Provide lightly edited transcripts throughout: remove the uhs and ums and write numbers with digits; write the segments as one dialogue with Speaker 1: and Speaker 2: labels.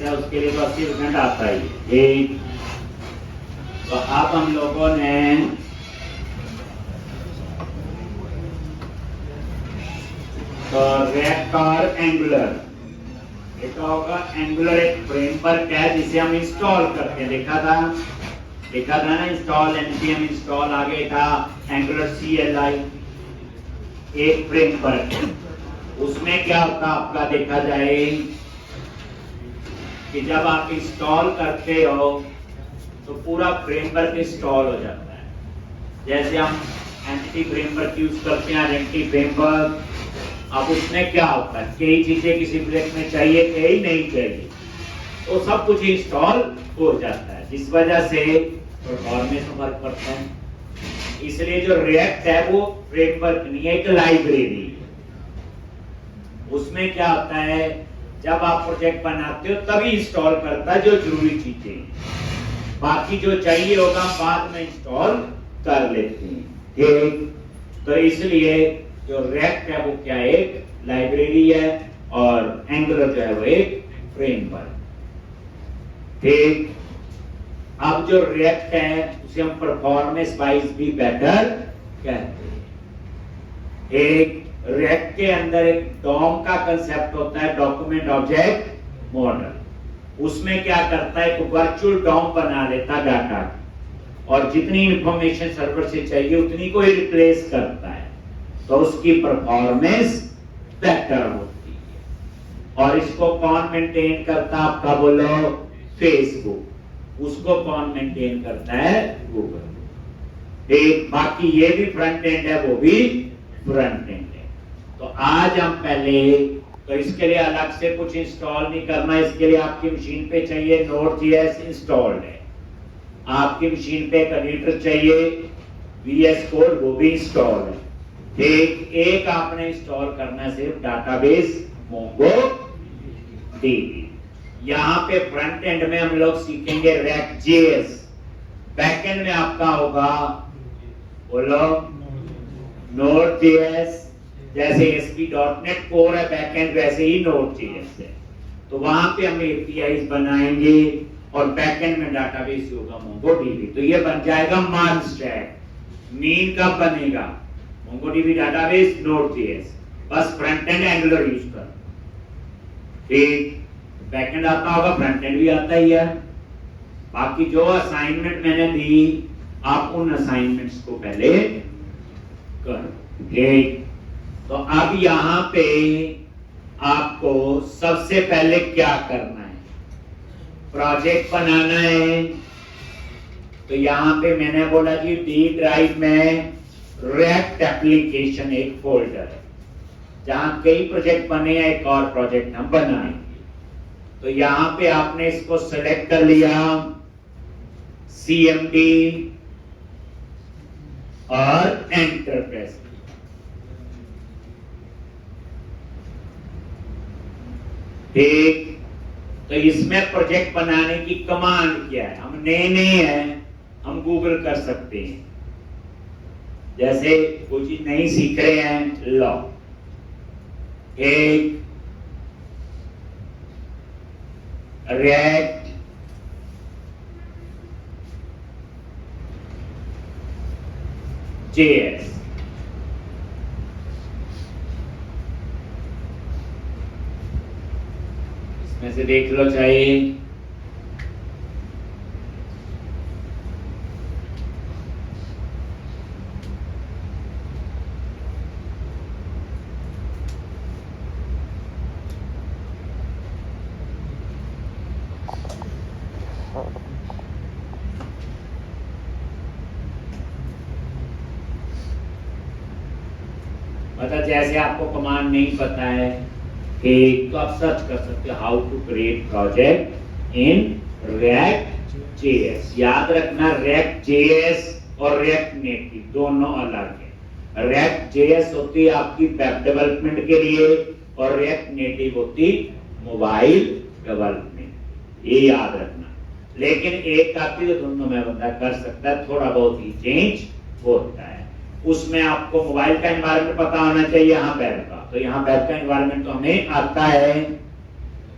Speaker 1: है उसके लिए तो 80% आता ही है। ठीक, तो अब हम लोगों ने तो रेक्ट और एंगुलर, देखा होगा एंगुलर एक फ्रेमवर्क है जिसे हम इंस्टॉल करते हैं, देखा था ना, इंस्टॉल npm इंस्टॉल, आगे था एंगुलर CLI, एक फ्रेमवर्क है। उसमें क्या होता आपका देखा जाए कि जब आप इंस्टॉल करते हो तो पूरा फ्रेमवर्क इंस्टॉल हो जाता है। जैसे हम एंटिटी फ्रेमवर्क यूज करते हैं, आइडेंटिटी फ्रेमवर्क, अब उसमें क्या होता है, कई चीजें किसी प्रोजेक्ट में चाहिए, कई नहीं चाहिए, तो सब कुछ इंस्टॉल हो जाता है, जिस वजह से परफॉर्मेंस में फर्क पड़ता है। इसलिए जो रिएक्ट है वो फ्रेमवर्क नहीं है, एक लाइब्रेरी है। उसमें क्या होता है, जब आप प्रोजेक्ट बनाते हो तभी इंस्टॉल करता है जो जरूरी चीजें, बाकी जो चाहिए होगा बाद में इंस्टॉल कर लेते हैं। ठीक, तो इसलिए जो रिएक्ट है वो क्या है, एक लाइब्रेरी है, और एंगुलर जो है वो एक फ्रेमवर्क। ठीक, अब जो रिएक्ट है उसे हम परफॉर्मेंस वाइज भी बेटर कहते हैं। एक रिएक्ट के अंदर एक डॉम का कंसेप्ट होता है, डॉक्यूमेंट ऑब्जेक्ट मॉडल। उसमें क्या करता है, एक वर्चुअल डॉम बना लेता डाटा, और जितनी इंफॉर्मेशन सर्वर से चाहिए उतनी को ही रिप्लेस करता है, तो उसकी परफॉर्मेंस बेटर होती है। और इसको कौन मेंटेन करता है आपका, बोलो फेसबुक, उसको कौन मेंटेन करता है, गूगल। एक बाकी ये भी फ्रंट एंड है, वो भी फ्रंट एंड है। तो आज हम पहले, तो इसके लिए अलग से कुछ इंस्टॉल नहीं करना, इसके लिए आपकी मशीन पे चाहिए Node.js इंस्टॉल्ड है, आपकी मशीन पे एक एडिटर चाहिए VS कोड, वो भी इंस्टॉल है। एक आपने इंस्टॉल करना है सिर्फ डाटाबेस MongoDB। यहाँ पे फ्रंट एंड में हम लोग सीखेंगे React.js, बैक एंड में आपका होगा, बोलो Node.js, जैसे ASP.NET कोर है बैक एंड, वैसे ही Node.js है। तो वहां पे हम APIs बनाएंगे, और बैक एंड में डाटाबेस होगा MongoDB। तो ये बन जाएगा मान स्टैक। मीन कब बनेगा, MongoDB डाटाबेस Node.js, बस फ्रंट एंड एंगुलर यूज कर। ठीक, बैक एंड आता होगा, फ्रंट एंड भी आता ही है। बाकी जो असाइनमेंट मैंने दी, आप उन असाइनमेंट्स को पहले करो। ठीक, तो अब यहाँ पे आपको सबसे पहले क्या करना है, प्रोजेक्ट बनाना है। तो यहाँ पे मैंने बोला जी डी ड्राइव में React एप्लीकेशन एक फोल्डर है, जहां कई प्रोजेक्ट बने हैं, एक और प्रोजेक्ट हम बनाएंगे। तो यहाँ पे आपने इसको सेलेक्ट कर लिया, CMD और एंटर प्रेस। ठीक, तो इसमें प्रोजेक्ट बनाने की कमांड क्या है, हम नए हैं, हम गूगल कर सकते हैं। जैसे कोई चीज नहीं सीख रहे हैं, लो एक React JS, इसमें से देख लो चाहिए, मतलब जैसे आपको कमांड नहीं पता है कि, तो आप सर्च कर सकते हो how to create project in React.js। याद रखना React.js और React Native दोनों अलग है। React.js होती है आपकी वेब डेवलपमेंट के लिए, और React Native होती मोबाइल डेवलपमेंट, ये याद रखना। लेकिन एक काफी तो दोनों में बंदा कर सकता है, थोड़ा बहुत ही चेंज होता है। उसमें आपको मोबाइल का एनवायरनमेंट पता होना चाहिए, यहाँ वेब का, तो यहाँ वेब का एनवायरनमेंट तो हमें आता है।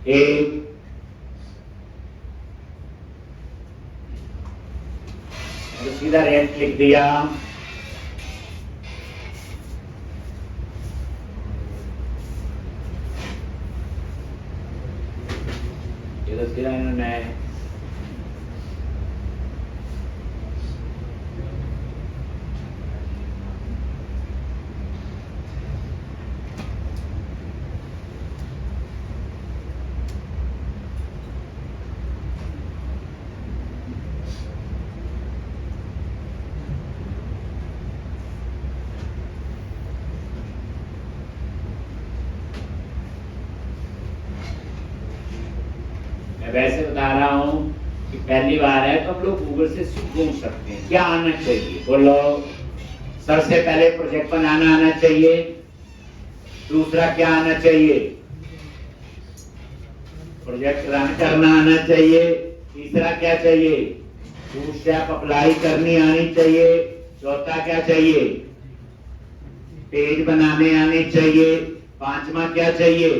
Speaker 1: एक और सीधा रैंक लिख दिया। ये तो सीधा इन्होंने वैसे बता रहा हूं कि पहली बार है तो हम लोग गूगल से पूछ सकते हैं क्या आना चाहिए। बोलो, सबसे पहले प्रोजेक्ट बनाना आना चाहिए। दूसरा क्या आना चाहिए? प्रोजेक्ट रन करना आना चाहिए। तीसरा क्या चाहिए? बूटस्ट्रैप अप्लाई करनी आनी चाहिए। चौथा क्या चाहिए? पेज बनाने आनी चाहिए। पांचवा क्या चाहिए?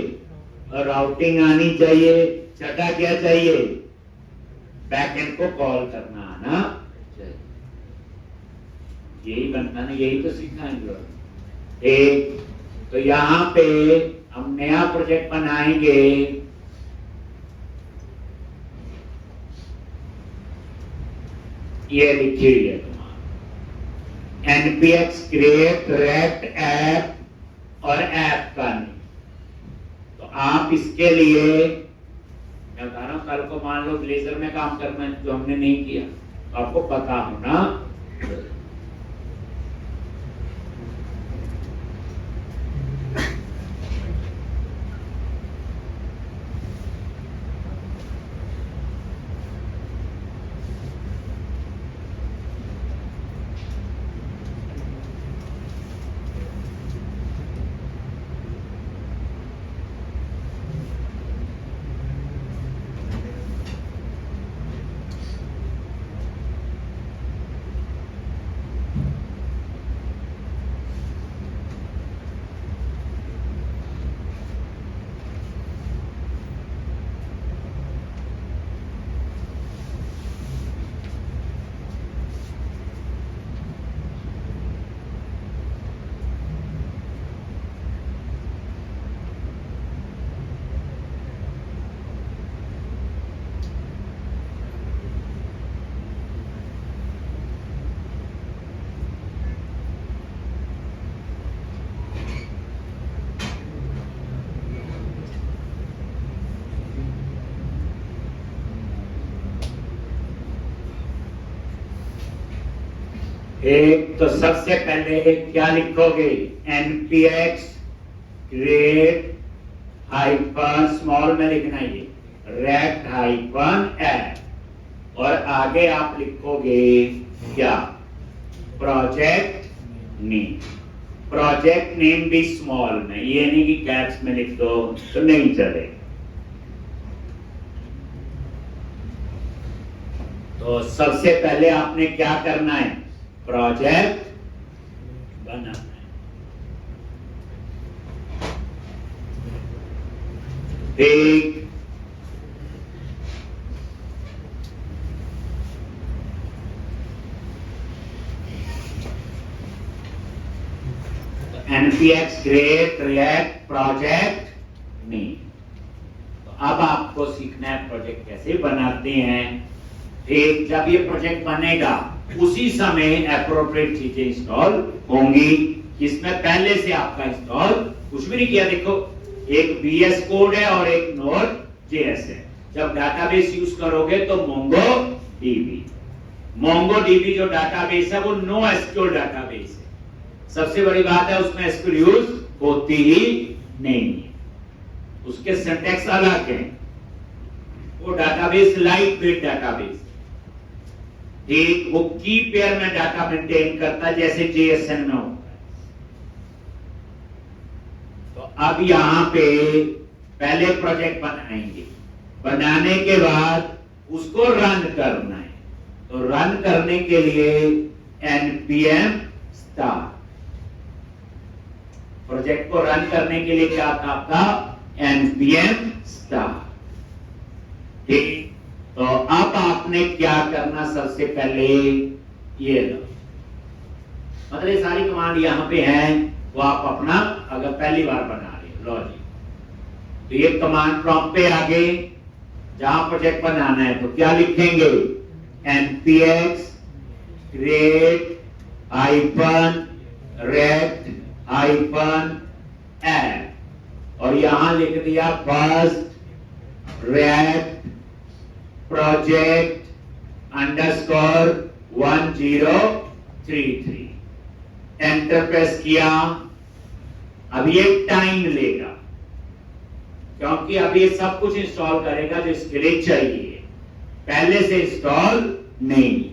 Speaker 1: राउटिंग आनी चाहिए। छठा क्या चाहिए? बैकएंड को कॉल करना आना चाहिए। यही बनता ना, यही तो सीखना है। एक तो यहां पे हम नया प्रोजेक्ट बनाएंगे। ये लिखिए तुम्हारा npx create react ऐप और ऐप का नहीं। तो आप इसके लिए मैं बता रहा हूं, कल को मान लो ब्लेजर में काम करना है जो हमने नहीं किया, तो आपको पता होना। एक तो सबसे पहले क्या लिखोगे? npx create हाइफन स्मॉल में लिखना है ये react हाइफन ऐप, और आगे आप लिखोगे क्या? Project name. प्रोजेक्ट नेम भी स्मॉल में, ये नहीं कि कैप्स में लिख दो तो नहीं चले। तो सबसे पहले आपने क्या करना है? प्रोजेक्ट बनाना है। ठीक, npx create react project name. तो अब आपको सीखना है प्रोजेक्ट कैसे बनाते हैं। ठीक, जब ये प्रोजेक्ट बनेगा उसी समय एप्रोप्रिएट चीजें इंस्टॉल होंगी। इसमें पहले से आपका इंस्टॉल कुछ भी नहीं किया। देखो, एक VS कोड है और एक Node.js है। जब डाटाबेस यूज करोगे तो MongoDB जो डाटाबेस है वो NoSQL डाटाबेस है। सबसे बड़ी बात है उसमें SQL यूज होती ही नहीं है, उसके सिंटैक्स अलग है। वो डाटाबेस लाइट वेट डाटाबेस, ठीक, वो की पेयर में डाटा मेंटेन करता है जैसे JSON में होता है। तो अब यहां पे पहले प्रोजेक्ट बनाएंगे, बनाने के बाद उसको रन करना है। तो रन करने के लिए npm start। प्रोजेक्ट को रन करने के लिए क्या था आपका? npm start। ठीक, तो अब आपने क्या करना? सबसे पहले ये लो, मतलब ये सारी कमांड यहाँ पे हैं, वो आप अपना अगर पहली बार बना रहे हो, लो जी। तो ये कमांड प्रॉम्प्ट पे आगे जहां प्रोजेक्ट बनाना है तो क्या लिखेंगे, npx create -rect -app, और यहां लिख दिया first react project _1033, enter press किया। अब ये टाइम लेगा क्योंकि अब ये सब कुछ इंस्टॉल करेगा जो इसके लिए चाहिए, पहले से इंस्टॉल नहीं।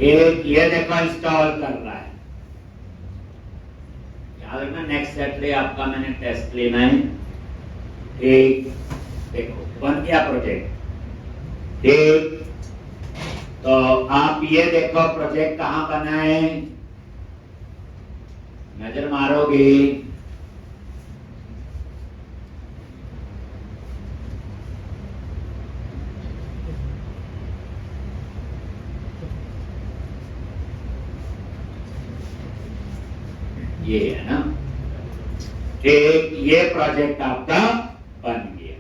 Speaker 1: एक ये देखो इंस्टॉल कर रहा है, याद रखना नेक्स्ट सैटरडे आपका मैंने टेस्ट लेना है। एक देखो बन गया प्रोजेक्ट, एक तो आप ये देखो प्रोजेक्ट कहां बना है, नजर मारोगे ये है ना, एक ये प्रोजेक्ट आपका बन गया।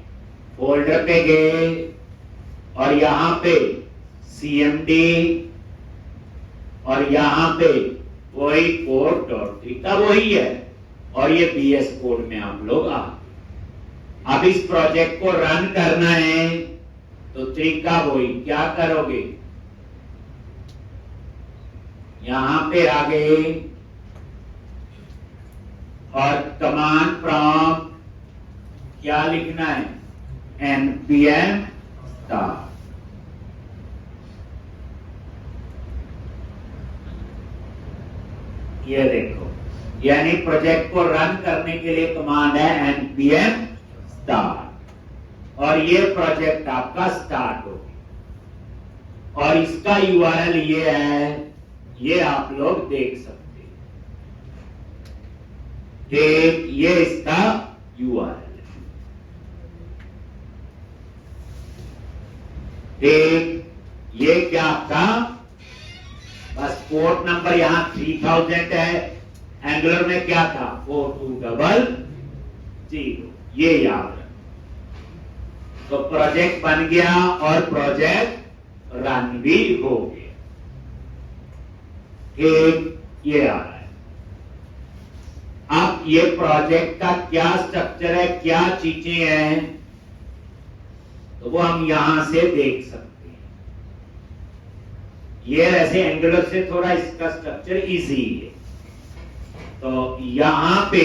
Speaker 1: फोल्डर पे गए और यहां पे cmd और यहां पे वही कोड.3 का वही है, और ये BS कोड में आप लोग अब इस प्रोजेक्ट को रन करना है तो तरीका वही, क्या करोगे, यहां पे आ गए और कमांड प्रॉम्प्ट क्या लिखना है, npm start। ये देखो, यानी प्रोजेक्ट को रन करने के लिए कमांड है npm start, और ये प्रोजेक्ट आपका स्टार्ट हो गया। और इसका URL ये है, ये आप लोग देख सकते हैं, ये इसका URL है। ये क्या आपका, बस पोर्ट नंबर यहां 3000 है, एंगुलर में क्या था 4200, ये याद रखना। तो प्रोजेक्ट बन गया और प्रोजेक्ट रन भी हो गया। ये आ रहा है। अब ये प्रोजेक्ट का क्या स्ट्रक्चर है, क्या चीजें हैं, तो वो हम यहां से देख सकते हैं। ये वैसे एंगुलर से थोड़ा इसका स्ट्रक्चर इजी है। तो यहां पे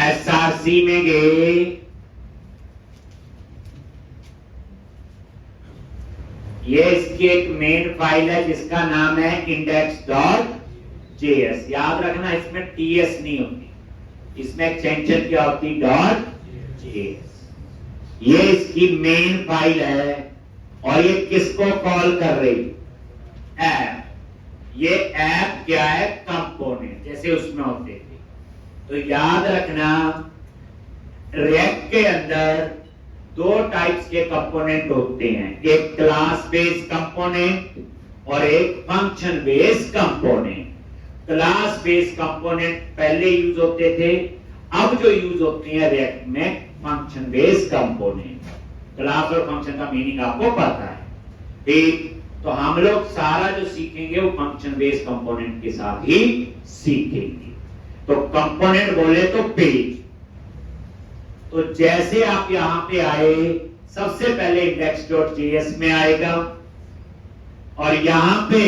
Speaker 1: SRC में गए, ये इसकी एक मेन फाइल है जिसका नाम है index.js। याद रखना इसमें ts नहीं होती, इसमें एक्सटेंशन क्या होती, .js। ये इसकी मेन फाइल है और ये किसको कॉल कर रही, ऐप। ये ऐप क्या है, कंपोनेंट जैसे उसमें होते थे। तो याद रखना रिएक्ट के अंदर दो टाइप्स के कंपोनेंट होते हैं, एक क्लास बेस्ड कंपोनेंट और एक function based component. Class based component पहले यूज होते थे, अब जो यूज होते हैं रिएक्ट में फंक्शन बेस्ड कंपोनेंट। क्लास और फंक्शन का मीनिंग आपको पता है, ठीक? तो हम लोग सारा जो सीखेंगे वो फंक्शन बेस्ड कंपोनेंट के साथ ही सीखेंगे। तो कंपोनेंट बोले तो पेज। तो जैसे आप यहां पे आए, सबसे पहले index.js में आएगा और यहां पे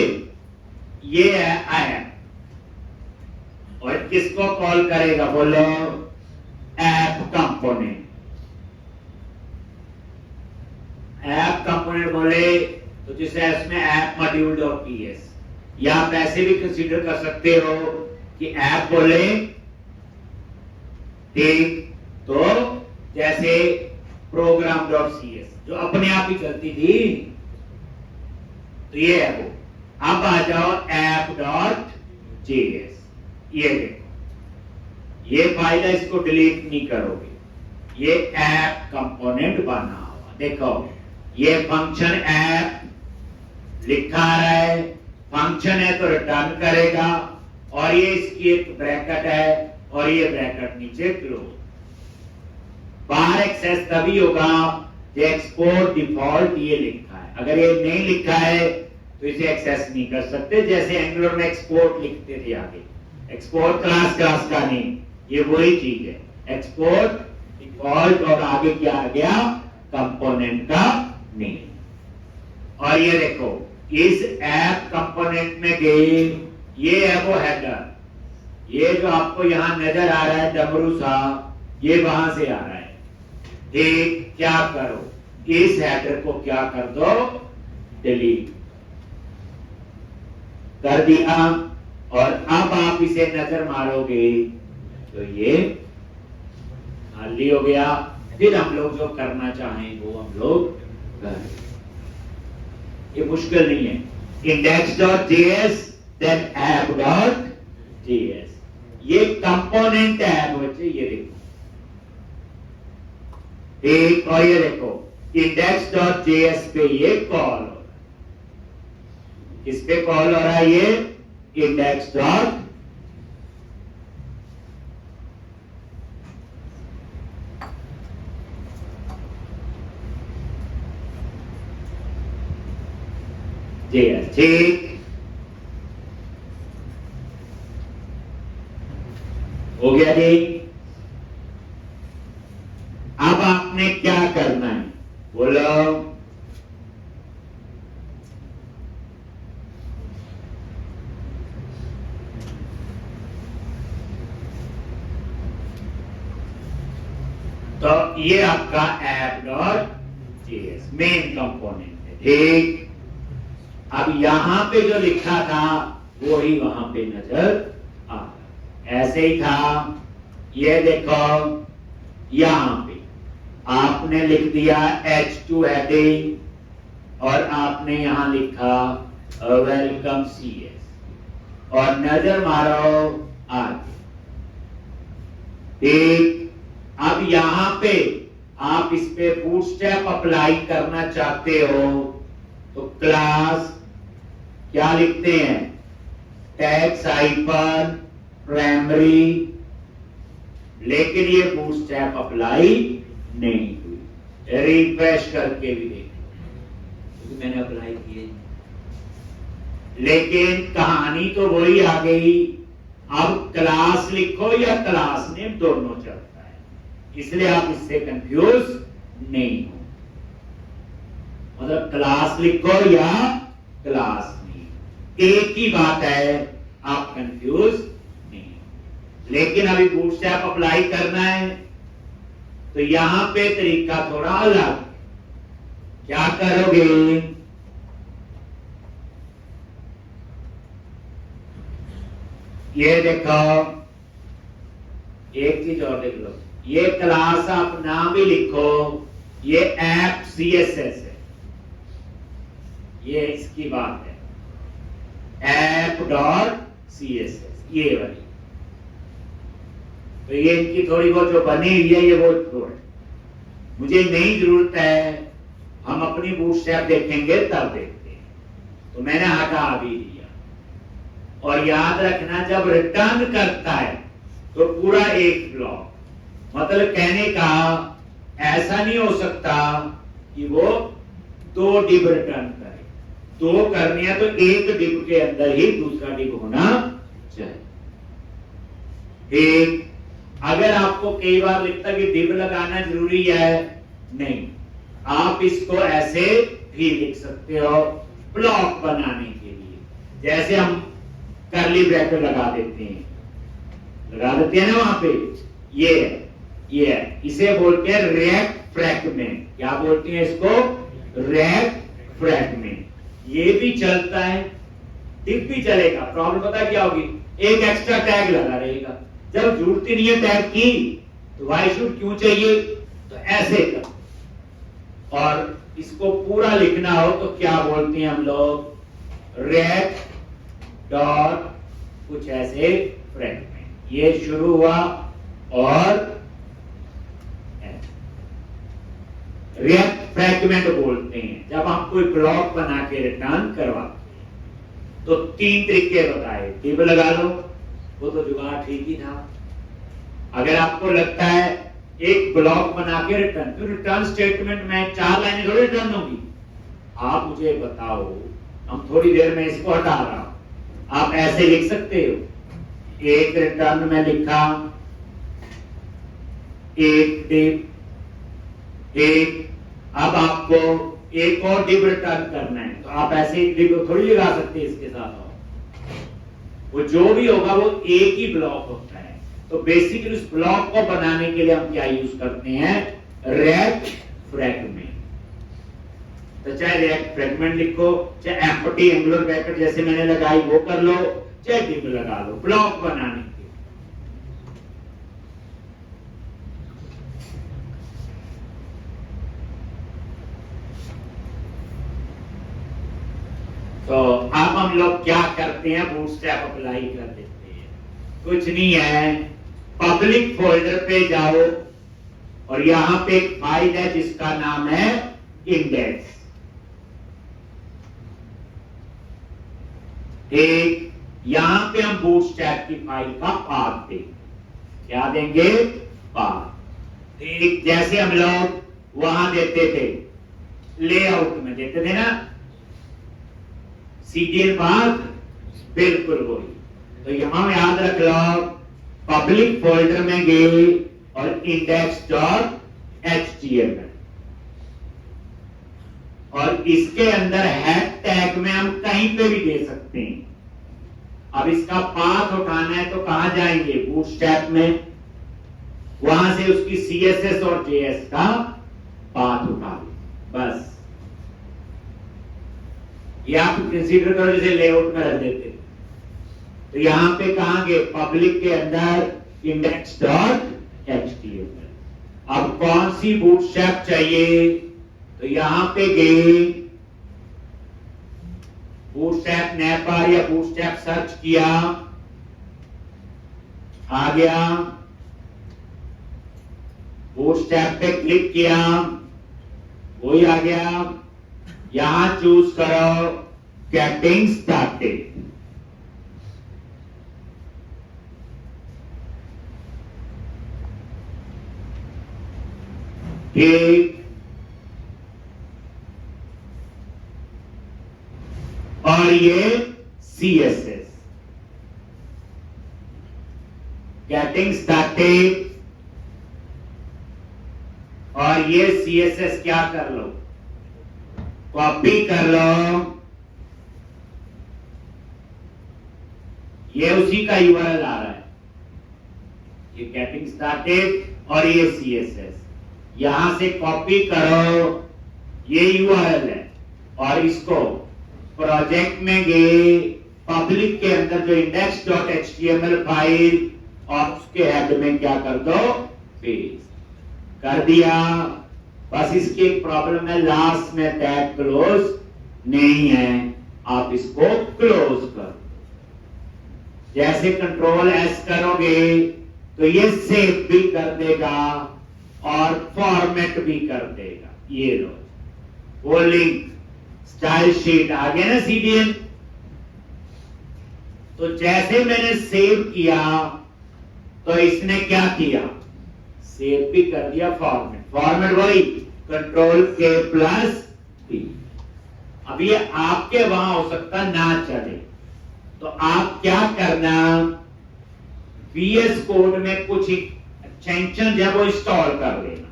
Speaker 1: ये है ऐप, और किसको कॉल करेगा बोलो? App component. ऐप कंपोनेंट बोले तो जैसे इसमें ऐप मॉड्यूल.ps, या आप ऐसे भी कंसीडर कर सकते हो कि ऐप बोले, ठीक? तो जैसे program.cs जो अपने आप ही चलती थी, तो ये है वो। अब आ जाओ app.js, ये देखो, ये फाइल है, इसको डिलीट नहीं करोगे, ये ऐप कंपोनेंट बना हुआ। देखो ये फंक्शन ऐप लिखा है, फंक्शन है तो रिटर्न करेगा, और ये इसकी एक ब्रैकेट है और ये ब्रैकेट नीचे क्लोज। बाहर एक्सेस तभी होगा जो एक्सपोर्ट डिफॉल्ट ये लिखा है, अगर ये नहीं लिखा है तो इसे एक्सेस नहीं कर सकते। जैसे एंगुलर में एक्सपोर्ट लिखते थे, आगे एक्सपोर्ट क्लास का नहीं, ये वही चीज है, एक्सपोर्ट डिफॉल्ट और आगे क्या आ गया? कंपोनेंट का नहीं। और ये देखो इस ऐप कंपोनेंट में गए, ये है वो हेडर, ये जो आपको यहां नजर आ रहा है डमरू सा, ये वहां से आ रहा है, ठीक? क्या करो, इस हेडर को क्या कर दो? डिलीट कर दिया, और अब आप इसे नजर मारोगे तो ये खाली हो गया। फिर हम लोग जो करना चाहें वो हम लोग करें, ये मुश्किल नहीं है। index.js then app.js, ये कंपोनेंट है बच्चे, ये देखो, एक और ये देखो index.js पे ये कॉल हो रहा है, किस पे कॉल हो रहा है? ये index.js। ठीक हो गया जी। अब आपने क्या करना है बोलो? तो ये आपका app.js मेन कंपोनेंट है, ठीक? अब यहां पे जो लिखा था वो ही वहां पे नजर आ, ऐसे ही था। ये देखो यहां पे आपने लिख दिया H2 हेडिंग, और आपने यहां लिखा वेलकम CS, और नजर मारो आगे, ठीक? अब यहां पे आप इस पे बूटस्ट्रैप अप्लाई करना चाहते हो तो क्लास क्या लिखते हैं? टैक्स हाइफन प्राइमरी, लेकिन ये बूटस्ट्रैप अप्लाई नहीं हुई। रिफ्रेश करके भी देखो, क्योंकि मैंने अप्लाई किए, लेकिन कहानी तो वही आ गई। अब क्लास लिखो या क्लास नेम, दोनों चलता है, इसलिए आप इससे कंफ्यूज नहीं हो। मतलब क्लास लिखो या क्लास नेम, एक ही बात है, आप कंफ्यूज नहीं हो। लेकिन अभी बूटस्ट्रैप अप्लाई करना है तो यहां पे तरीका थोड़ा अलग। क्या करोगे? ये देखो, एक चीज और देख लो, ये क्लास आप नाम भी लिखो, ये ऐप CSS है, ये इसकी बात है, app.css ये वाली। तो ये इनकी थोड़ी बहुत जो बनी हुई है, ये वो छोड़, मुझे नहीं जरूरत है, हम अपनी बूटस्ट्रैप देखेंगे तब देखते हैं, तो मैंने हटा भी दिया। और याद रखना जब रिटर्न करता है तो पूरा एक ब्लॉक, मतलब कहने का ऐसा नहीं हो सकता कि वो 2 डिब रिटर्न करे, 2 करनी है तो एक डिब के अंदर ही दूसरा डिब होना चाहिए। एक अगर आपको कई बार लिखता कि डिब लगाना जरूरी है, नहीं, आप इसको ऐसे भी लिख सकते हो ब्लॉक बनाने के लिए, जैसे हम कर्ली ब्रैकेट लगा देते हैं ना वहां पे, ये है, इसे बोलते हैं रैक फ्रैगमेंट। क्या बोलते हैं इसको? Rack fragment. ये भी चलता है, डिब भी चलेगा। प्रॉब्लम पता क्या होगी? एक एक्स्ट्रा टैग लगा रहेगा, जब जरूरत ही नहीं है टैग की तो वाई शुड क्यों चाहिए, तो ऐसे कर। और इसको पूरा लिखना हो तो क्या बोलते हैं हम लोग? रैक डॉट कुछ ऐसे फ्रैगमेंट। ये शुरू हुआ और रैक फ्रैगमेंट बोलते हैं जब हम कोई ब्लॉक बना के रिटर्न करवाते हैं। तो 3 तरीके बताए, डिब लगा लो, वो तो जुगाड़ ठीक ही था। अगर आपको लगता है एक ब्लॉक बना के रिटर्न, तो रिटर्न स्टेटमेंट में 4 लाइनें थोड़ी रिटर्न होगी। आप मुझे बताओ, हम थोड़ी देर में इसको हटा रहा हूं, आप ऐसे लिख सकते हो, एक रिटर्न में लिखा, एक डिब, एक, अब आपको एक और डिब रिटर्न करना है तो आप ऐसे एक डिब थोड़ी लगा सकते हैं इसके साथ। वो जो भी होगा वो एक ही ब्लॉक होता है। तो बेसिकली उस ब्लॉक को बनाने के लिए हम क्या यूज करते हैं? Rack fragment. तो चाहे रैक फ्रैगमेंट लिखो, चाहे एम्प्टी एंगुलर ब्रैकेट जैसे मैंने लगाई वो कर लो, चाहे डिब लगा लो ब्लॉक बनाने के। तो अब हम लोग क्या करते हैं? बूटस्ट्रैप अप्लाई कर देते हैं। कुछ नहीं है, पब्लिक फोल्डर पे जाओ और यहां पे एक फाइल है जिसका नाम है इंडेक्स। एक यहां पे हम बूटस्ट्रैप की फाइल का पाथ देंगे। क्या देंगे? पाथ। एक जैसे हम लोग वहां देते थे, लेआउट में देते थे ना, सीरियल पाथ, बिल्कुल वही। तो यहां याद रख लो, पब्लिक फोल्डर में गए और index.html, और इसके अंदर हेड टैग में हम कहीं पे भी दे सकते हैं। अब इसका पाथ उठाना है तो कहां जाएंगे? बूटस्ट्रैप में, वहां से उसकी CSS और JS का पाथ उठा ले, बस। ये आप कंसीडर करो जैसे लेआउट में रख देते। तो यहां पे कहां गए? पब्लिक के अंदर index.html। अब कौन सी बूटस्ट्रैप चाहिए? तो यहां पे गए, बूटस्ट्रैप नैपर या बूटस्ट्रैप सर्च किया, आ गया, बूटस्ट्रैप पे क्लिक किया, वही आ गया। यहां चूज करो गेटिंग स्टार्टेड। ठीक, और ये CSS गेटिंग स्टार्टेड, और ये CSS क्या कर लो? कॉपी कर लो, ये उसी का URL आ रहा है, ये गेटिंग स्टार्टेड और ये CSS, यहां से कॉपी करो, ये URL है, और इसको प्रोजेक्ट में गए, पब्लिक के अंदर जो index.html फाइल, और उसके हेड में क्या कर दो? पेस्ट कर दिया। बस इसकी एक प्रॉब्लम है, लास्ट में टैग क्लोज नहीं है, आप इसको क्लोज करो। जैसे कंट्रोल S करोगे तो ये सेव भी कर देगा और फॉर्मेट भी कर देगा। ये लो वो लिंक स्टाइल शीट आ गया ना CDN। तो जैसे मैंने सेव किया तो इसने क्या किया, सेव भी कर दिया फॉर्मेट। फॉर्मेट वही Ctrl+K+P। अब ये आपके वहां हो सकता ना चले, तो आप क्या करना, VS कोड में कुछ एक्सटेंशन जब वो इंस्टॉल कर लेना।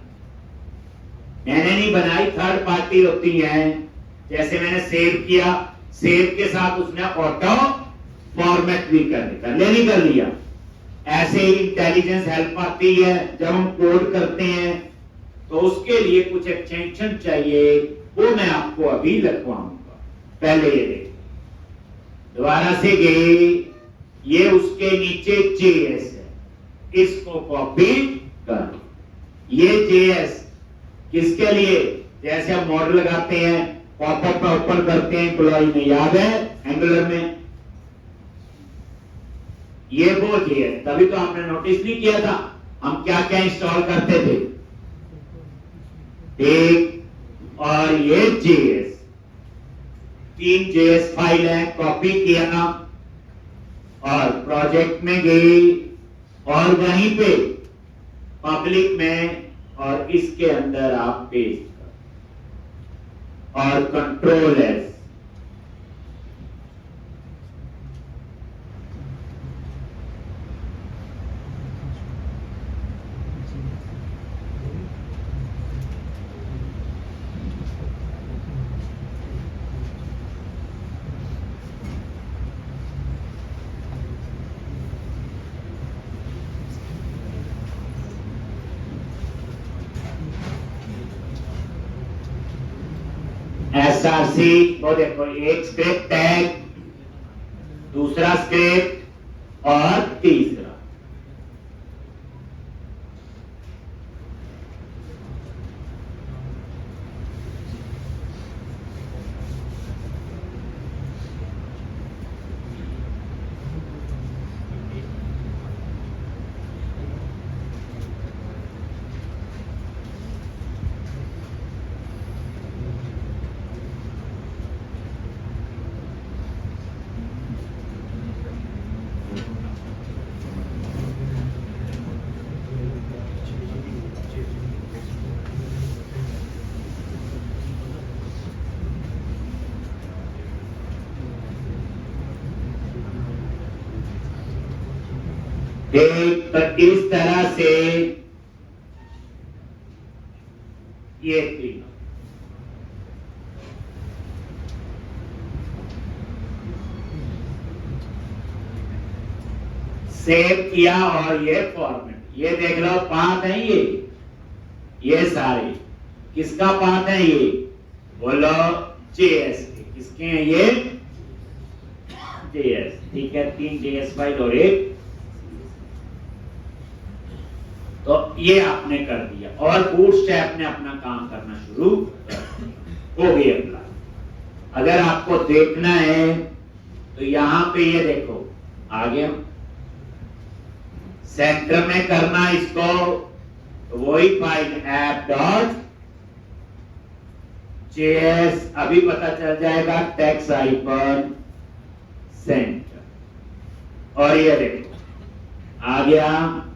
Speaker 1: मैंने नहीं बनाई, थर्ड पार्टी होती है। जैसे मैंने सेव किया, सेव के साथ उसने ऑटो फॉर्मेट भी कर लिया। ऐसे ही इंटेलिजेंस हेल्प आती है जब हम कोड करते हैं, तो उसके लिए कुछ एक्सटेंशन चाहिए, वो मैं आपको अभी लिखवाऊंगा। पहले ये देखिए, दोबारा से गए, ये उसके नीचे JS है, इसको कॉपी कर। ये JS किसके लिए, जैसे हम मॉडल लगाते हैं, पॉपअप में ओपन करते हैं एम्प्लॉय में, याद है एंगुलर में, ये वो JS। तभी तो आपने नोटिस नहीं किया था हम क्या क्या इंस्टॉल करते थे, एक और ये JS, 3 JS फाइल है, कॉपी किया और प्रोजेक्ट में गई और वहीं पे पब्लिक में और इसके अंदर आप पेस्ट कर और Ctrl+S। SRC वो देखो, एक स्क्रिप्ट टैग, दूसरा स्क्रिप्ट और तीसरा। एक तो इस तरह से ये तीनों सेव किया और ये फॉर्मेट, ये देख लो पाथ है, ये सारे किसका पाथ है, ये बोलो JS के, किसके हैं ये JS, ठीक है। 3 JS फाइल और एक, तो ये आपने कर दिया और बूटस्ट्रैप ने अपना काम करना शुरू हो गया अप्लाई। अगर आपको देखना है तो यहां पे ये देखो आ गया, सेंटर में करना इसको, तो वही फाइल app.js, अभी पता चल जाएगा टेक्स्ट आइकन सेंटर, और ये देखो आ गया।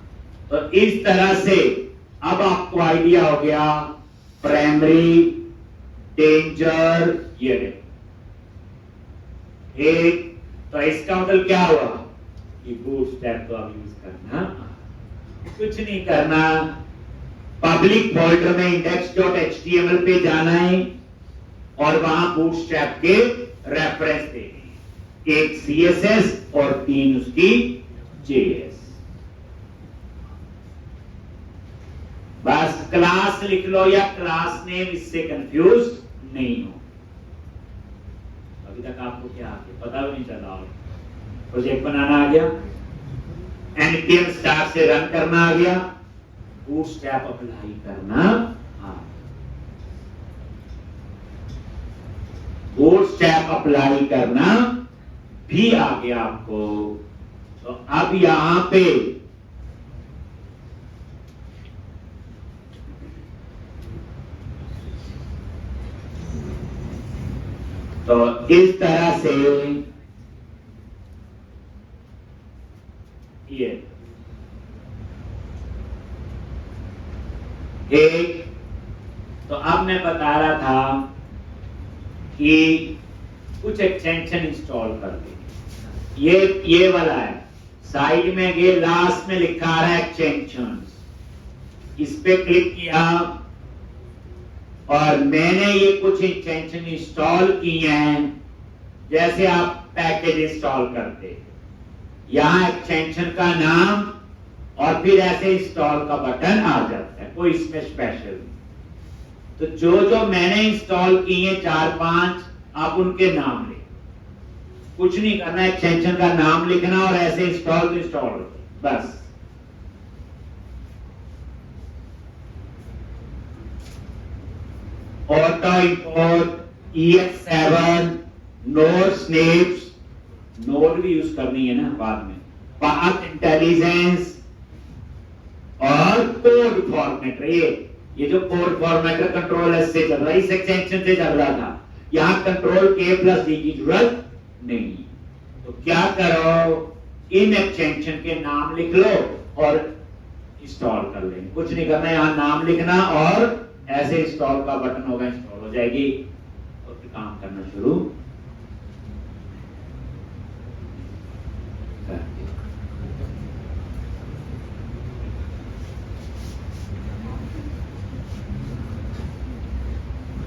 Speaker 1: तो इस तरह से अब आपको आइडिया हो गया प्राइमरी, डेंजर, ये देखो एक, तो इसका मतलब क्या हुआ कि बूटस्ट्रैप तो अब यूज करना, कुछ नहीं करना, पब्लिक फोल्डर में index.html पे जाना है और वहां बूटस्ट्रैप के रेफरेंस देने, एक CSS और 3 उसकी JS। बस क्लास लिख लो या क्लास नेम, इससे कंफ्यूज नहीं हो। अभी तक आपको क्या आ गया पता भी नहीं चला, और प्रोजेक्ट बनाना आ गया, npm स्टार्ट से रन करना आ गया, बूटस्ट्रैप अप्लाई करना बूटस्ट्रैप अप्लाई करना भी आ गया आपको। तो अब यहां पे तो इस तरह से ये एक, तो अब मैं बता रहा था कि कुछ एक्सटेंशन इंस्टॉल कर देंगे। ये वाला है, साइड में ये लास्ट में लिखा आ रहा है एक्सटेंशंस, इस पे क्लिक किया और मैंने ये कुछ एक्सटेंशन इंस्टॉल किए हैं, जैसे आप पैकेज इंस्टॉल करते, यहां एक्सटेंशन का नाम और फिर ऐसे इंस्टॉल का बटन आ जाता है, कोई इसमें स्पेशल। तो जो मैंने इंस्टॉल किए 4-5, आप उनके नाम लिख, कुछ नहीं करना, एक्सटेंशन का नाम लिखना और ऐसे इंस्टॉल तो इंस्टॉल बस। Auto import ES7 node snaps, node भी यूज करनी है ना बाद में, पाथ इंटेलिजेंस और कोड फॉर्मेटर। ये जो कोड फॉर्मेटर कंट्रोल एस से चल रहा है, इस एक्सटेंशन से चल रहा था, यहां कंट्रोल K+D की जरूरत नहीं। तो क्या करो, इन एक्सटेंशन के नाम लिख लो और इंस्टॉल कर लेंगे, कुछ नहीं करना, यहां नाम लिखना और ऐसे इंस्टॉल का बटन होगा, इंस्टॉल हो जाएगी और फिर काम करना शुरू कर दे।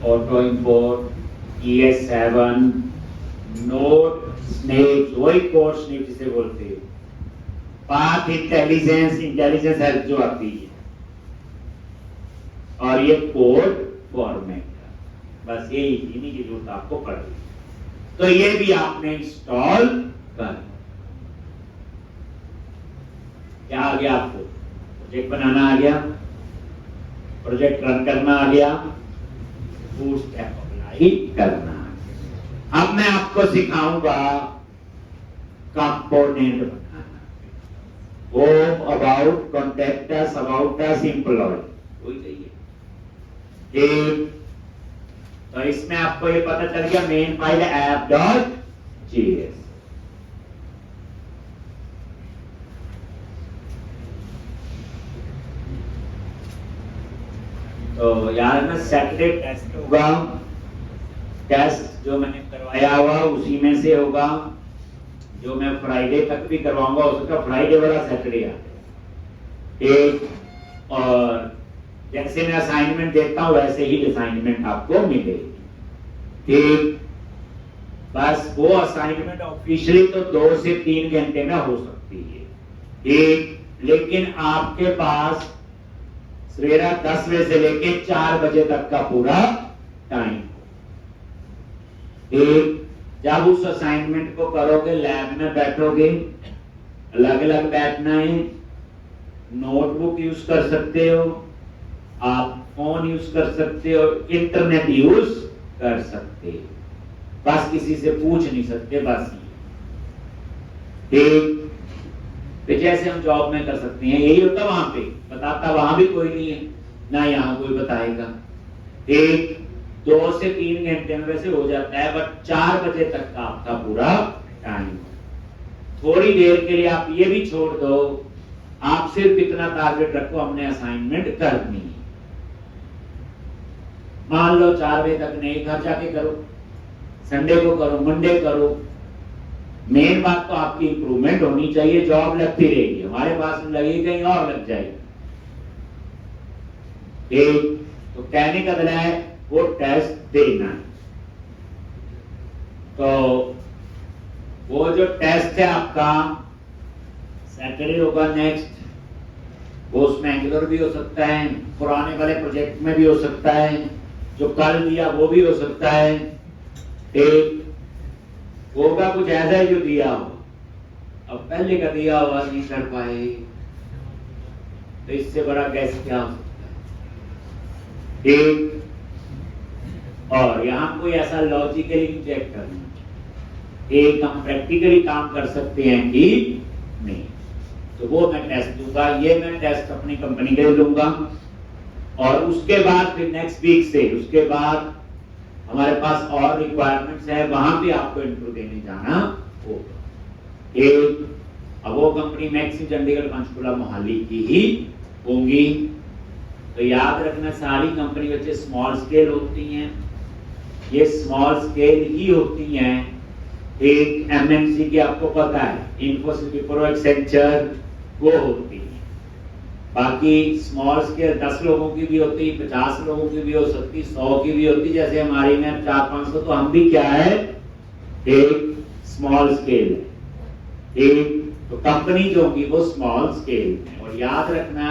Speaker 1: Auto import ES7 node snaps, वही कोड स्नेप जिसे बोलते हैं, पाथ इंटेलिजेंस, इंटेलिजेंस हेल्प जो आती है, और ये कोड फॉर्मेट, बस यही, इन्हीं की जरूरत आपको पड़ेगी। तो ये भी आपने इंस्टॉल कर, क्या आ गया, आपको प्रोजेक्ट बनाना आ गया, प्रोजेक्ट रन करना आ गया, बूटस्ट्रैप अप्लाई करना। अब मैं आपको सिखाऊंगा कंपोनेंट बनाना, home, about, contact us, about us, employ, वही चाहिए। तो इसमें आपको ये पता चल गया, मेन फाइल app.js। तो यार ना सैटरडे टेस्ट होगा, टेस्ट जो मैंने करवाया हुआ उसी में से होगा, जो मैं फ्राइडे तक भी करवाऊंगा, उसका फ्राइडे वाला सैटरडे आता है। और जैसे मैं असाइनमेंट देता हूं वैसे ही असाइनमेंट आपको मिलेगी, ठीक। बस वो असाइनमेंट ऑफिशियली तो 2 से 3 घंटे में हो सकती है, ठीक, लेकिन आपके पास सवेरा 10 बजे से लेके 4 बजे तक का पूरा टाइम, ठीक। जब उस असाइनमेंट को करोगे, लैब में बैठोगे, अलग अलग बैठना है, नोटबुक यूज कर सकते हो, आप फोन यूज कर सकते हो, इंटरनेट यूज कर सकते हो, बस किसी से पूछ नहीं सकते, बस ठीक। तो जैसे हम जॉब में कर सकते हैं, यही होता, वहां पे बताता वहां भी कोई नहीं है ना, यहाँ कोई बताएगा, ठीक। 2 से 3 घंटे में वैसे हो जाता है, बट 4 बजे तक का आपका पूरा टाइम। थोड़ी देर के लिए आप ये भी छोड़ दो, आप सिर्फ इतना टारगेट रखो, हमने असाइनमेंट करनी है। मान लो 4 बजे तक नहीं, घर जाके करो, संडे को करो, मंडे करो, मेन बात तो आपकी इंप्रूवमेंट होनी चाहिए, जॉब लगती रहेगी, हमारे पास लगी कहीं और लग जाएगी, ठीक। तो कहने का मतलब है वो टेस्ट देना है। तो वो जो टेस्ट है आपका सैटरडे होगा नेक्स्ट, वो उसमें एंगुलर भी हो सकता है, पुराने वाले प्रोजेक्ट में भी हो सकता है, जो कल दिया वो भी हो सकता है, ठीक। होगा कुछ ऐसा है जो दिया हो, अब पहले का दिया हुआ नहीं कर पाए, तो इससे बड़ा गैस क्या हो सकता है, ठीक। और यहाँ कोई ऐसा लॉजिकली चेक करना, एक हम प्रैक्टिकली काम कर सकते हैं कि नहीं, तो वो मैं टेस्ट दूंगा, ये मैं टेस्ट अपनी कंपनी के लूंगा। और उसके बाद फिर नेक्स्ट वीक से, उसके बाद हमारे पास और रिक्वायरमेंट्स है, वहां भी आपको इंटरव्यू देने जाना होगा। एक अब वो कंपनी मैक्सिम चंडीगढ़, पंचकुला, मोहाली की ही होंगी। तो याद रखना सारी कंपनी बच्चे स्मॉल स्केल होती हैं, ये स्मॉल स्केल ही होती हैं। एक एमएनसी की आपको पता है, इन्फोसिस, विप्रो, एक्सेंचर, वो होती है। बाकी स्मॉल स्केल 10 लोगों की भी होती, 50 लोगों की भी हो सकती, 100 की भी होती, जैसे हमारी में 400-500, तो हम भी क्या है, एक स्मॉल स्केल है। एक तो कंपनी जो होगी वो स्मॉल स्केल है। और याद रखना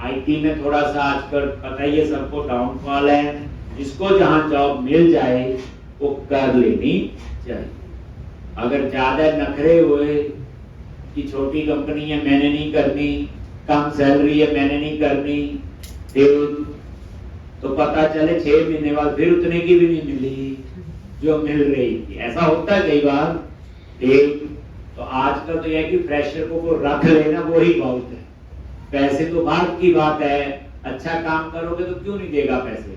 Speaker 1: आईटी में थोड़ा सा आजकल पता ही है सबको डाउनफॉल है, जिसको जहां जॉब मिल जाए वो कर लेनी चाहिए। अगर ज्यादा नखरे हुए कि छोटी कंपनी है मैंने नहीं करनी, कम सैलरी है मैंने नहीं करनी, तो पता चले 6 महीने बाद फिर उतने की भी नहीं मिली जो मिल रही थी। ऐसा होता है कई बार। तो आजकल तो यह कि फ्रेशर को रख लेना वो ही बहुत है। पैसे तो बात की बात है, अच्छा काम करोगे तो क्यों नहीं देगा पैसे।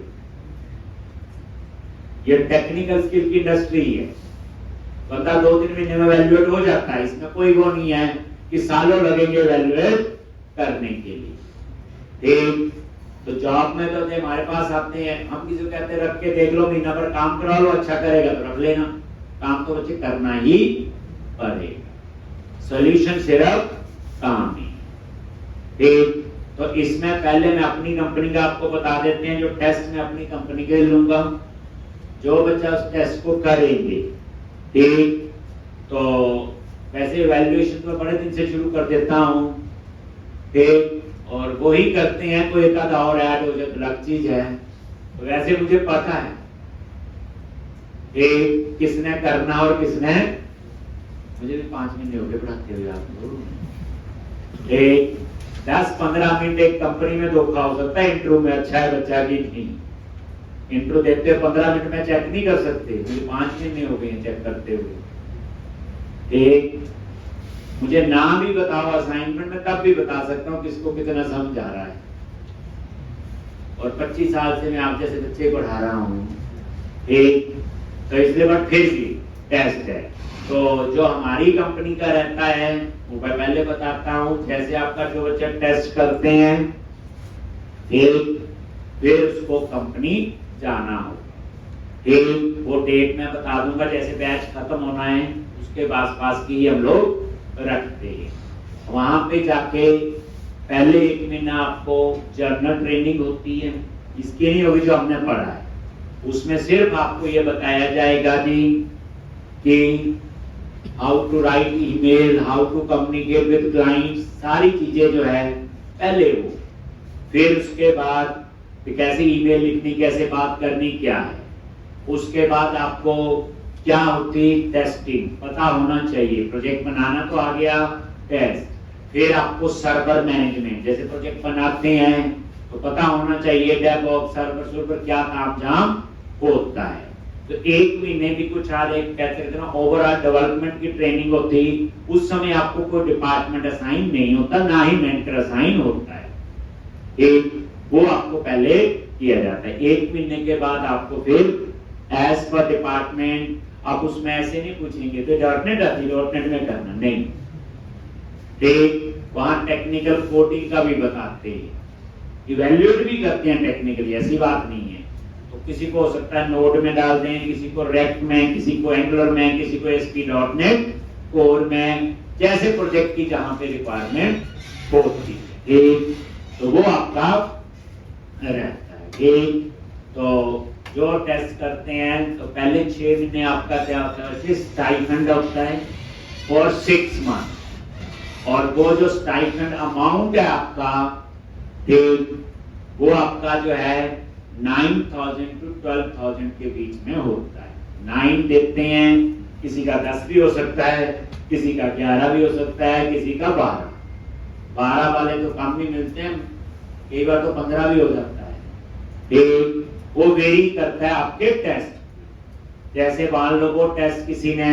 Speaker 1: ये टेक्निकल स्किल की इंडस्ट्री है, बंदा 2-3 महीने में वैल्यूएट हो जाता है, इसमें कोई वो नहीं है कि सालों लगेंगे वैल्यूएट करने के लिए। तो जॉब में तो हमारे पास आते हैं, हम किसी को कहते हैं रख के देख लो, महीना भर काम करा लो, अच्छा करेगा तो रख लेना, काम तो बच्चे करना ही पड़ेगा। सॉल्यूशन सिर्फ काम ही। तो इसमें पहले मैं अपनी कंपनी का आपको बता देते हैं, जो टेस्ट मैं अपनी कंपनी के लूंगा, जो बच्चा उस टेस्ट को करेंगे, ठीक। तो वैसे वैल्यूएशन तो बड़े दिन से शुरू कर देता हूं, ठीक, और वो ही करते हैं, कोई एक आधा और ऐड हो जाए तो अलग चीज है। तो वैसे मुझे पता है किसने करना और किसने, मुझे भी 5 महीने हो गए पढ़ाते हुए आपको। 10-15 मिनट एक कंपनी में धोखा हो सकता है, इंटरव्यू में अच्छा है बच्चा की नहीं, इंटरव्यू देते 15 मिनट में चेक नहीं कर सकते, मुझे 5 महीने हो गए चेक करते हुए। मुझे नाम भी बताओ असाइनमेंट में, तब भी बता सकता हूँ किसको कितना समझ आ रहा है। और 25 साल से मैं आप जैसे बच्चे पढ़ा रहा हूँ, तो इसलिए बट फिर भी टेस्ट है। तो जो हमारी कंपनी का रहता है वो मैं पहले बताता हूँ। जैसे आपका जो बच्चा टेस्ट करते हैं, फिर उसको कंपनी जाना होगा। वो डेट मैं बता दूंगा, जैसे बैच खत्म होना है उसके पास की हम लोग रखते हैं। वहां पे जाके पहले 1 महीना आपको जर्नल ट्रेनिंग होती है, इसकी नहीं होगी जो हमने पढ़ा है, उसमें सिर्फ आपको ये बताया जाएगा जी कि how to write email, how to communicate with clients, सारी चीजें जो है पहले वो। फिर उसके बाद कैसे ईमेल लिखनी, कैसे बात करनी, क्या है। उसके बाद आपको क्या होती टेस्टिंग पता होना चाहिए, प्रोजेक्ट बनाना तो आ गया, टेस्ट। फिर आपको सर्वर मैनेजमेंट, जैसे प्रोजेक्ट बनाते हैं तो पता होना चाहिए डेवऑप्स, सर्वर क्या काम जाम होता है। तो 1 महीने की कुछ कहते हैं ना ओवरऑल डेवलपमेंट की ट्रेनिंग होती, उस समय आपको कोई डिपार्टमेंट असाइन नहीं होता, ना ही मेंटर असाइन होता है। वो आपको पहले किया जाता है। 1 महीने के बाद आपको फिर एज पर डिपार्टमेंट, आप उसमें ऐसे नहीं पूछेंगे तो डॉटनेट आती, डॉटनेट में करना नहीं, वहां टेक्निकल कोडिंग का भी बताते हैं, इवैल्यूएट भी करते हैं टेक्निकली, ऐसी बात नहीं है। तो किसी को हो सकता है नोड में डाल दें, किसी को रेक्ट में, किसी को एंगुलर में, किसी को ASP.NET कोर में, जैसे प्रोजेक्ट की जहां पे रिक्वायरमेंट होती है, तो वो आपका रहता है। तो जो टेस्ट करते हैं तो पहले 6 महीने आपका क्या होता है, स्टाइपेंड होता है फॉर 6 मंथ, और वो जो स्टाइपेंड अमाउंट है आपका, वो आपका जो है 9,000 to 12,000 के बीच में होता है। 9 देते हैं, किसी का 10 भी हो सकता है, किसी का 11 भी हो सकता है, किसी का 12 वाले तो कम भी मिलते हैं, कई बार तो 15 भी हो जाता है। वो वेरी करता है आपके टेस्ट। जैसे मान लो वो टेस्ट किसी ने,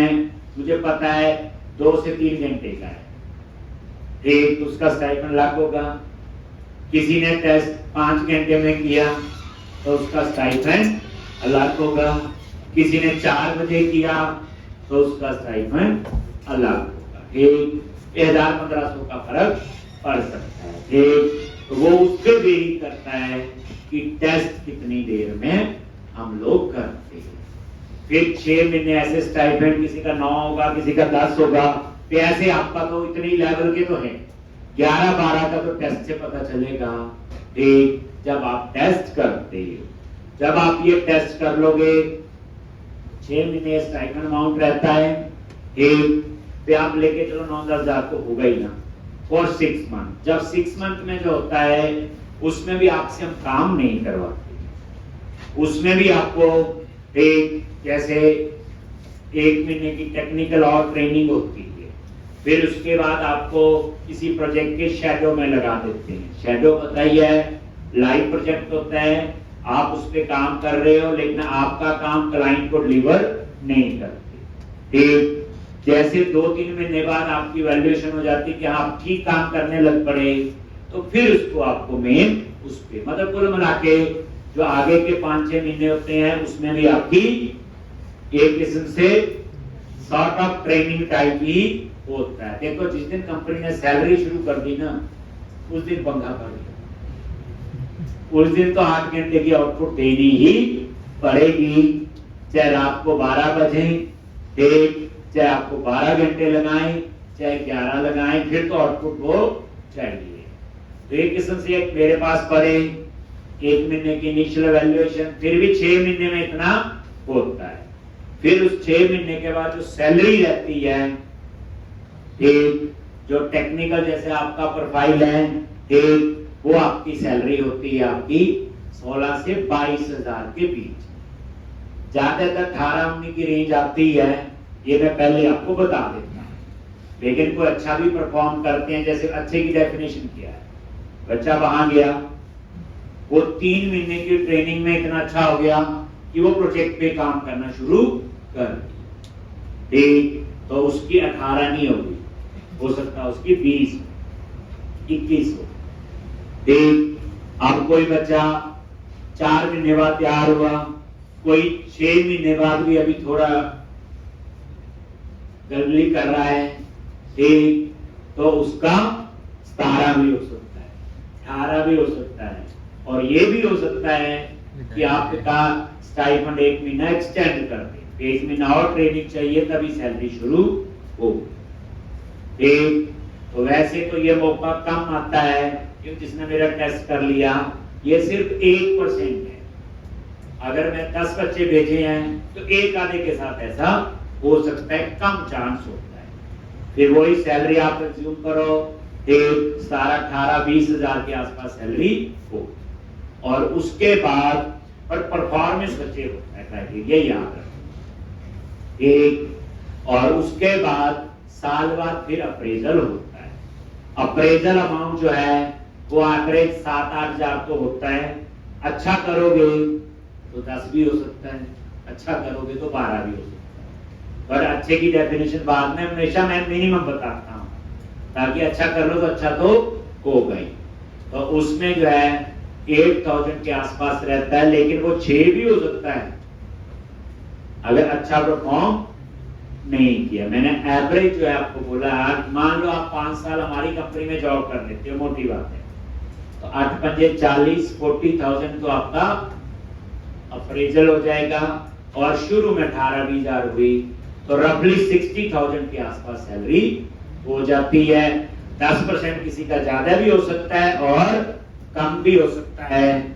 Speaker 1: मुझे पता है 2 से 3 घंटे का है, तो उसका स्टाइपेंड अलग होगा। किसी ने टेस्ट 5 घंटे में किया तो उसका स्टाइपेंड अलग होगा। किसी ने 4 बजे किया तो उसका स्टाइपेंड अलग होगा। ठीक, 1000-1500 का फर्क पड़ सकता है। ठीक, तो वो उससे वेरी करता है कि टेस्ट कितनी देर में हम लोग करते हैं। फिर 6 महीने ऐसे स्टाइपेंड, किसी का 9 होगा, किसी का 10 होगा। तो ऐसे आपका तो इतनी लेवल के तो है, 11-12 का तो टेस्ट से पता चलेगा। ठीक, जब आप टेस्ट करते हो, जब आप ये टेस्ट कर लोगे, 6 महीने स्टाइपेंड अमाउंट रहता है। ठीक, पे आप लेके चलो 9-10 हजार तो होगा ही ना फॉर 6 मंथ। जब 6 मंथ में जो होता है उसमें भी आपसे हम काम नहीं करवाते, उसमें भी आपको एक जैसे 1 महीने की टेक्निकल और ट्रेनिंग होती है। फिर उसके बाद आपको किसी प्रोजेक्ट के शैडो में लगा देते हैं। शैडो पता ही है, लाइव प्रोजेक्ट होता है, आप उस पर काम कर रहे हो लेकिन आपका काम क्लाइंट को डिलीवर नहीं करते। ठीक, जैसे 2-3 महीने बाद आपकी वैल्यूएशन हो जाती है कि आप ठीक काम करने लग पड़े, तो फिर उसको आपको मेन उस पे मतलब कुल मिला के जो आगे के 5-6 महीने होते हैं उसमें भी आपकी एक किस्म से सॉर्ट ऑफ ट्रेनिंग टाइप ही होता है। देखो, जिस दिन कंपनी ने सैलरी शुरू कर दी ना, उस दिन पंगा पड़ गया। उस दिन तो 8 घंटे की आउटपुट देनी ही पड़ेगी, चाहे रात को 12 बजे, चाहे आपको 12 घंटे लगाएं, चाहे 11 लगाएं, फिर तो आउटपुट वो चाहिए। तो एक किस्म से एक मेरे पास पड़े 1 महीने की इनिशियल वैल्यूएशन, फिर भी 6 महीने में इतना होता है। फिर उस 6 महीने के बाद जो सैलरी रहती है, एक जो टेक्निकल जैसे आपका प्रोफाइल है, एक वो आपकी सैलरी होती है आपकी 16 से 22 हजार के बीच। ज्यादातर 18-19 की रेंज आती है, ये मैं पहले आपको बता देता हूँ। लेकिन कोई अच्छा भी परफॉर्म करते हैं, जैसे अच्छे की डेफिनेशन क्या है, बच्चा वहां गया, वो 3 महीने की ट्रेनिंग में इतना अच्छा हो गया कि वो प्रोजेक्ट पे काम करना शुरू कर दिया। ठीक, तो उसकी 18 नहीं होगी, हो सकता है उसकी 20-21 हो। ठीक, अब कोई बच्चा 4 महीने बाद तैयार हुआ, कोई 6 महीने बाद भी अभी थोड़ा गड़बड़ी कर रहा है। ठीक, तो उसका 17 भी हो सकता है, 18 भी हो सकता है, और ये भी हो सकता है कि आपका स्टाइपेंड 1 महीना एक्सटेंड कर दे, 1 महीना और ट्रेनिंग चाहिए तभी सैलरी शुरू हो। ठीक, तो वैसे तो ये मौका कम आता है, क्योंकि जिसने मेरा टेस्ट कर लिया ये सिर्फ 1% है। अगर मैं 10 बच्चे भेजे हैं तो एक आधे के साथ ऐसा हो सकता है, कम चांस होता है। फिर वही सैलरी आप एज्यूम करो, 17-18-20 हजार के आसपास सैलरी हो, और उसके बाद पर परफॉर्मेंस बचे होता है क्राइटेरिया, याद रखो। एक और उसके बाद साल बाद फिर अप्रेजल होता है। अप्रेजल अमाउंट जो है वो एवरेज 7-8 हजार तो होता है। अच्छा करोगे तो 10 भी हो सकता है, अच्छा करोगे तो 12 भी हो सकता है। पर अच्छे की डेफिनेशन बाद में हमेशा मैं मिनिमम बताता हूँ, ताकि अच्छा कर लो तो अच्छा तो हो गई। तो उसमें जो है 8000 के आसपास रहता है, लेकिन वो 6 भी हो सकता है अगर अच्छा परफॉर्म नहीं किया। मैंने एवरेज जो है आपको बोला, मान लो आप 5 साल हमारी कंपनी में जॉब कर लेते हो, मोटी बात है, तो 8-5-40 तो आपका अप्रेजल हो जाएगा, और शुरू में 18-20 हजार हुई तो रफली 60,000 के आसपास सैलरी हो जाती है। 10% किसी का ज्यादा भी हो सकता है और कम भी हो सकता है,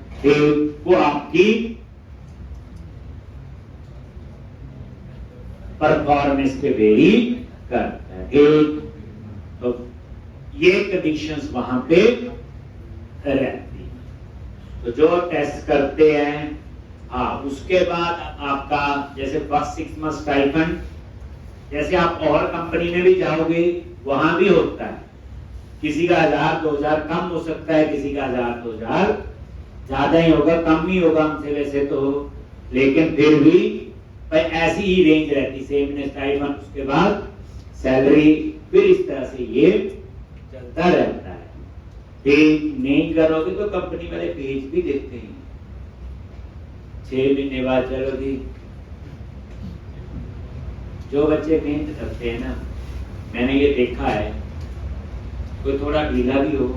Speaker 1: वो आपकी परफॉर्मेंस पे वेरी करता है। तो ये कंडीशंस वहां पे रहती है। तो जो टेस्ट करते हैं, हाँ, उसके बाद आपका जैसे फर्स्ट 6 मंथ स्टाइपेंड, जैसे आप और कंपनी में भी जाओगे वहां भी होता है, किसी का 1000-2000 कम हो सकता है, किसी का 1000-2000 ज्यादा ही होगा, कम ही होगा हमसे वैसे तो, लेकिन फिर भी ऐसी ही रेंज रहती, सेम स्टाइपेंड, उसके बाद सैलरी, फिर इस तरह से ये चलता रहता है। ठीक नहीं करोगे तो कंपनी वाले भेज भी देते हैं 6 महीने बाद, चलो जी जो बच्चे मेहनत करते हैं ना, मैंने ये देखा है, कोई थोड़ा ढीला भी हो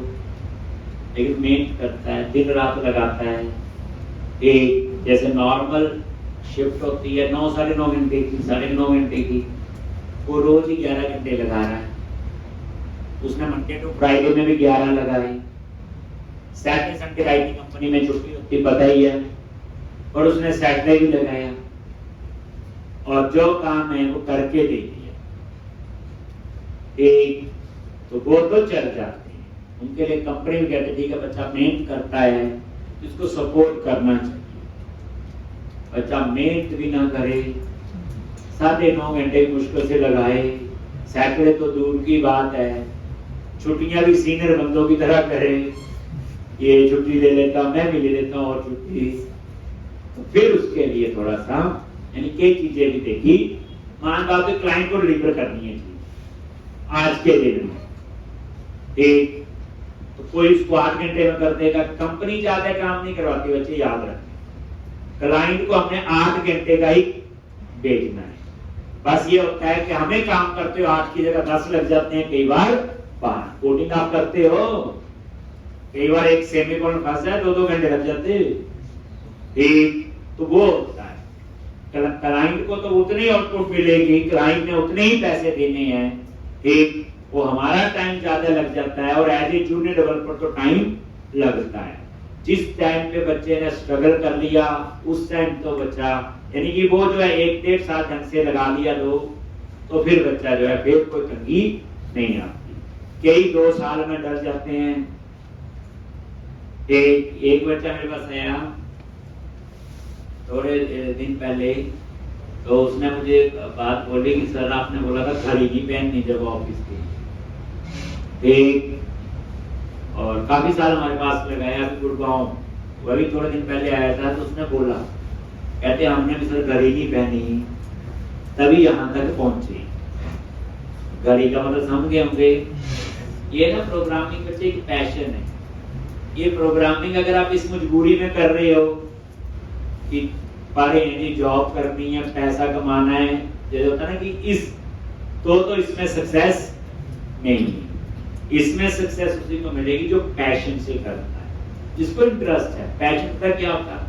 Speaker 1: लेकिन मेहनत करता है, दिन रात लगाता है। एक जैसे नॉर्मल शिफ्ट होती है 9 साढ़े 9 घंटे की, 9.5 घंटे की, वो रोज ही 11 घंटे लगा रहा है। उसने मंडे टू फ्राइडे में भी 11 लगाए। सैटरडे संडे आईटी कंपनी में छुट्टी होती पता ही है, और उसने सैटरडे भी लगाया और जो काम है वो करके दे दिया। एक तो वो तो चल जाते हैं, उनके लिए कंपनी भी कहते ठीक है बच्चा मेहनत करता है, इसको सपोर्ट करना चाहिए। बच्चा मेहनत भी ना करे, 9.5 घंटे मुश्किल से लगाए, सैटरडे तो दूर की बात है, छुट्टियां भी सीनियर बंदों की तरह करे, ये छुट्टी ले लेता, मैं भी ले लेता हूँ और छुट्टी। तो फिर उसके लिए थोड़ा सा यानी कई चीजें भी देखी। मान लो आपके क्लाइंट को डिलीवर करनी है आज के दिन में, एक तो कोई इसको 8 घंटे में कर देगा। कंपनी ज्यादा काम नहीं करवाती, बच्चे याद रखें, क्लाइंट को हमने 8 घंटे का ही भेजना है। बस ये होता है कि हमें काम करते हो 8 की जगह 10 लग जाते हैं, कई बार 5। कोडिंग आप करते हो, कई बार एक सेमीकोलन फंस जाए 2-2 घंटे लग जाते एक। तो वो होता है, क्लाइंट को तो उतनी आउटपुट मिलेगी, क्लाइंट ने उतने ही पैसे देने हैं, एक वो हमारा टाइम ज्यादा लग जाता है। और एज ए जूनियर डेवलपर तो टाइम लगता है। जिस टाइम पे बच्चे ने स्ट्रगल कर लिया उस टाइम तो बच्चा यानी कि वो जो है 1-1.5 साल ढंग से लगा लिया तो फिर बच्चा जो है फिर कोई तंगी नहीं आती। कई 2 साल में डर जाते हैं। एक बच्चा मेरे पास आया थोड़े दिन पहले, तो उसने मुझे बात बोली कि सर आपने बोला था घड़ी नहीं पहननी जब ऑफिस की, और काफी साल हमारे पास लगाया अभी गुड़गांव, वही थोड़े दिन पहले आया था। तो उसने बोला, कहते हमने भी सर घड़ी नहीं पहनी तभी यहाँ तक पहुंचे। घड़ी का मतलब समझ होंगे, ये ना प्रोग्रामिंग बच्चे एक पैशन है। ये प्रोग्रामिंग अगर आप इस मजबूरी में कर रहे हो कि पढ़े नहीं, जॉब करनी है, पैसा कमाना है, जैसे होता है ना कि इस तो इसमें सक्सेस नहीं है। इसमें सक्सेस उसी को मिलेगी जो पैशन से करता है, जिसको इंटरेस्ट है। पैशन का क्या होता है?